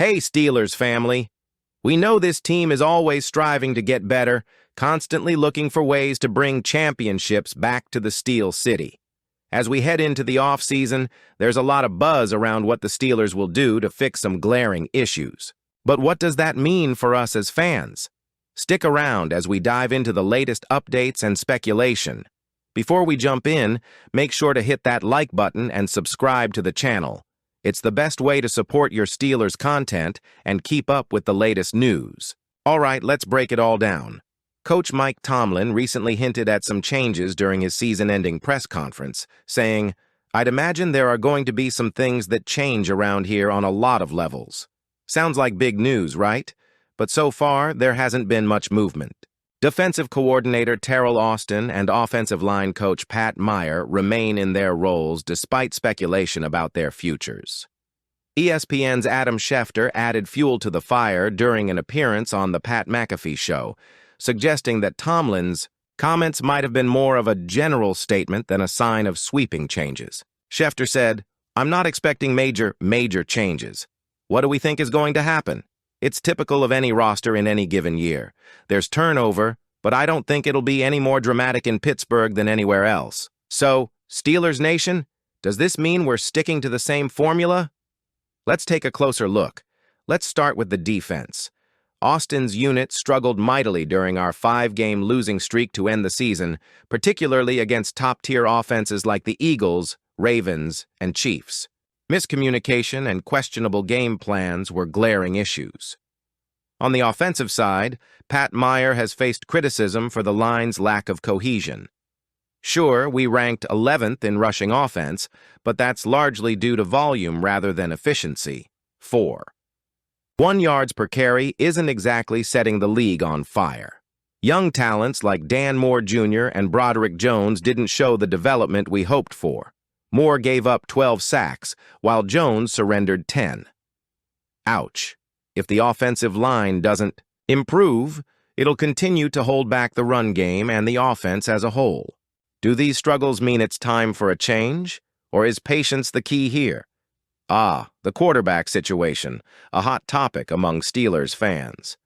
Hey, Steelers family! We know this team is always striving to get better, constantly looking for ways to bring championships back to the Steel City. As we head into the offseason, there's a lot of buzz around what the Steelers will do to fix some glaring issues. But what does that mean for us as fans? Stick around as we dive into the latest updates and speculation. Before we jump in, make sure to hit that like button and subscribe to the channel. It's the best way to support your Steelers content and keep up with the latest news. All right, let's break it all down. Coach Mike Tomlin recently hinted at some changes during his season-ending press conference, saying, "I'd imagine there are going to be some things that change around here on a lot of levels." Sounds like big news, right? But so far, there hasn't been much movement. Defensive coordinator Terrell Austin and offensive line coach Pat Meyer remain in their roles despite speculation about their futures. ESPN's Adam Schefter added fuel to the fire during an appearance on the Pat McAfee show, suggesting that Tomlin's comments might have been more of a general statement than a sign of sweeping changes. Schefter said, "I'm not expecting major changes. What do we think is going to happen? It's typical of any roster in any given year. There's turnover, but I don't think it'll be any more dramatic in Pittsburgh than anywhere else. So, Steelers Nation, does this mean we're sticking to the same formula?" Let's take a closer look. Let's start with the defense. Austin's unit struggled mightily during our 5-game losing streak to end the season, particularly against top-tier offenses like the Eagles, Ravens, and Chiefs. Miscommunication and questionable game plans were glaring issues. On the offensive side, Pat Meyer has faced criticism for the line's lack of cohesion. Sure, we ranked 11th in rushing offense, but that's largely due to volume rather than efficiency. 1 yards per carry isn't exactly setting the league on fire. Young talents like Dan Moore Jr. and Broderick Jones didn't show the development we hoped for. Moore gave up 12 sacks, while Jones surrendered 10. Ouch. If the offensive line doesn't improve, it'll continue to hold back the run game and the offense as a whole. Do these struggles mean it's time for a change? Or is patience the key here? The quarterback situation, a hot topic among Steelers fans.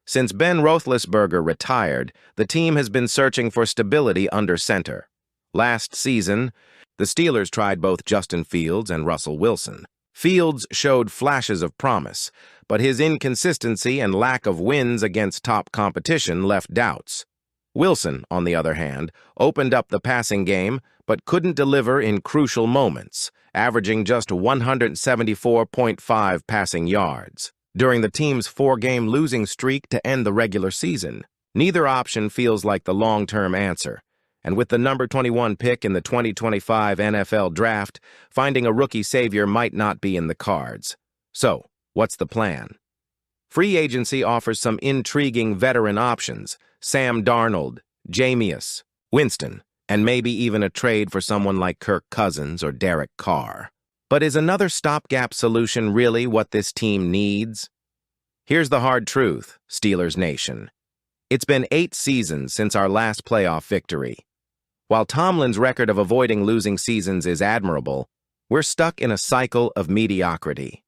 Since Ben Roethlisberger retired, the team has been searching for stability under center. Last season, the Steelers tried both Justin Fields and Russell Wilson. Fields showed flashes of promise, but his inconsistency and lack of wins against top competition left doubts. Wilson, on the other hand, opened up the passing game, but couldn't deliver in crucial moments, averaging just 174.5 passing yards. During the team's 4-game losing streak to end the regular season, neither option feels like the long-term answer. And with the number 21 pick in the 2025 NFL Draft, finding a rookie savior might not be in the cards. So, what's the plan? Free agency offers some intriguing veteran options: Sam Darnold, Jameis Winston, and maybe even a trade for someone like Kirk Cousins or Derek Carr. But is another stopgap solution really what this team needs? Here's the hard truth, Steelers Nation. It's been 8 seasons since our last playoff victory. While Tomlin's record of avoiding losing seasons is admirable, we're stuck in a cycle of mediocrity.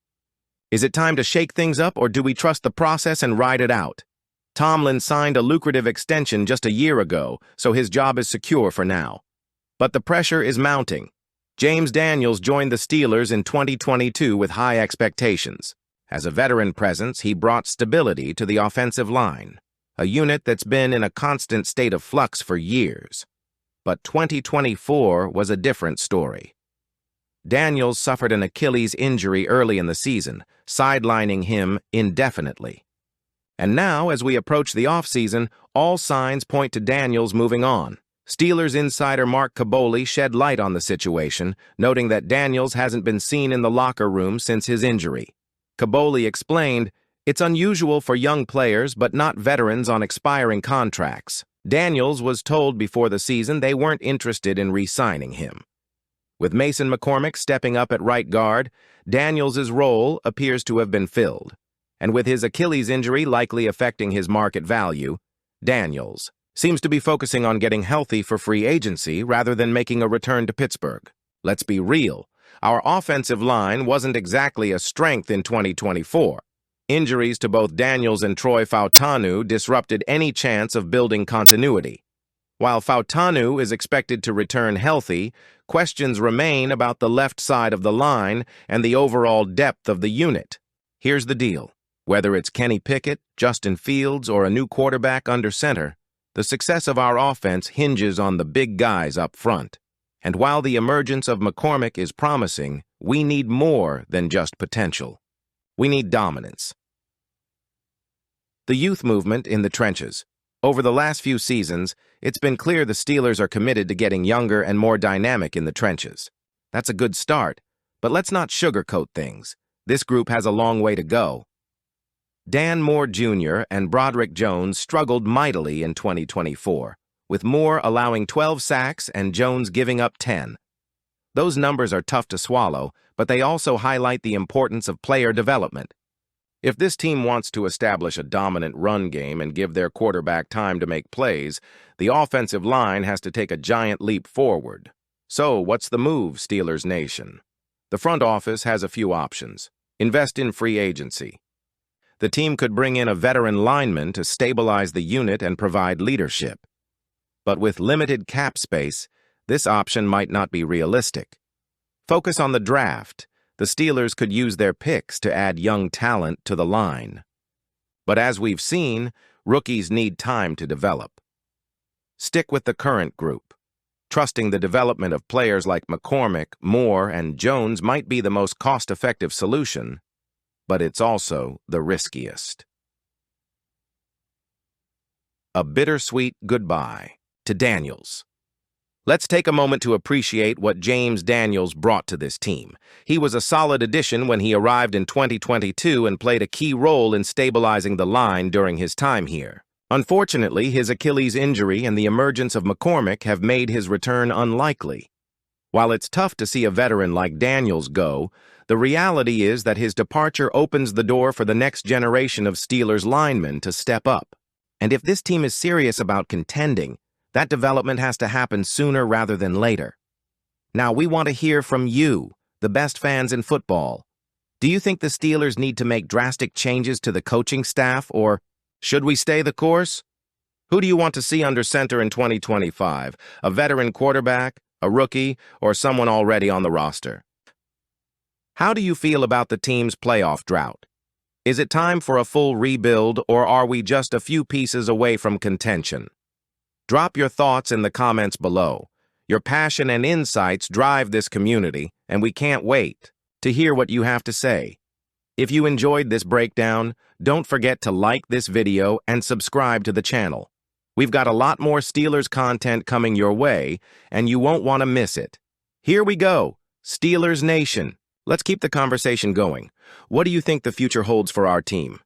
Is it time to shake things up, or do we trust the process and ride it out? Tomlin signed a lucrative extension just a year ago, so his job is secure for now. But the pressure is mounting. James Daniels joined the Steelers in 2022 with high expectations. As a veteran presence, he brought stability to the offensive line, a unit that's been in a constant state of flux for years. But 2024 was a different story. Daniels suffered an Achilles injury early in the season, sidelining him indefinitely. And now, as we approach the offseason, all signs point to Daniels moving on. Steelers insider Mark Kaboly shed light on the situation, noting that Daniels hasn't been seen in the locker room since his injury. Kaboly explained, "It's unusual for young players, but not veterans on expiring contracts. Daniels was told before the season they weren't interested in re-signing him." With Mason McCormick stepping up at right guard, Daniels' role appears to have been filled. And with his Achilles injury likely affecting his market value, Daniels seems to be focusing on getting healthy for free agency rather than making a return to Pittsburgh. Let's be real. Our offensive line wasn't exactly a strength in 2024. Injuries to both Daniels and Troy Fautanu disrupted any chance of building continuity. While Fautanu is expected to return healthy, questions remain about the left side of the line and the overall depth of the unit. Here's the deal. Whether it's Kenny Pickett, Justin Fields, or a new quarterback under center, the success of our offense hinges on the big guys up front. And while the emergence of McCormick is promising, we need more than just potential. We need dominance. The youth movement in the trenches. Over the last few seasons, it's been clear the Steelers are committed to getting younger and more dynamic in the trenches. That's a good start, but let's not sugarcoat things. This group has a long way to go. Dan Moore Jr. and Broderick Jones struggled mightily in 2024, with Moore allowing 12 sacks and Jones giving up 10. Those numbers are tough to swallow, but they also highlight the importance of player development. If this team wants to establish a dominant run game and give their quarterback time to make plays, the offensive line has to take a giant leap forward. So, what's the move, Steelers Nation? The front office has a few options. Invest in free agency. The team could bring in a veteran lineman to stabilize the unit and provide leadership. But with limited cap space, this option might not be realistic. Focus on the draft. The Steelers could use their picks to add young talent to the line. But as we've seen, rookies need time to develop. Stick with the current group. Trusting the development of players like McCormick, Moore, and Jones might be the most cost-effective solution, but it's also the riskiest. A bittersweet goodbye to Daniels. Let's take a moment to appreciate what James Daniels brought to this team. He was a solid addition when he arrived in 2022 and played a key role in stabilizing the line during his time here. Unfortunately, his Achilles injury and the emergence of McCormick have made his return unlikely. While it's tough to see a veteran like Daniels go, the reality is that his departure opens the door for the next generation of Steelers linemen to step up. And if this team is serious about contending, that development has to happen sooner rather than later. Now, we want to hear from you, the best fans in football. Do you think the Steelers need to make drastic changes to the coaching staff, or should we stay the course? Who do you want to see under center in 2025? A veteran quarterback, a rookie, or someone already on the roster? How do you feel about the team's playoff drought? Is it time for a full rebuild, or are we just a few pieces away from contention? Drop your thoughts in the comments below. Your passion and insights drive this community, and we can't wait to hear what you have to say. If you enjoyed this breakdown, don't forget to like this video and subscribe to the channel. We've got a lot more Steelers content coming your way, and you won't want to miss it. Here we go, Steelers Nation. Let's keep the conversation going. What do you think the future holds for our team?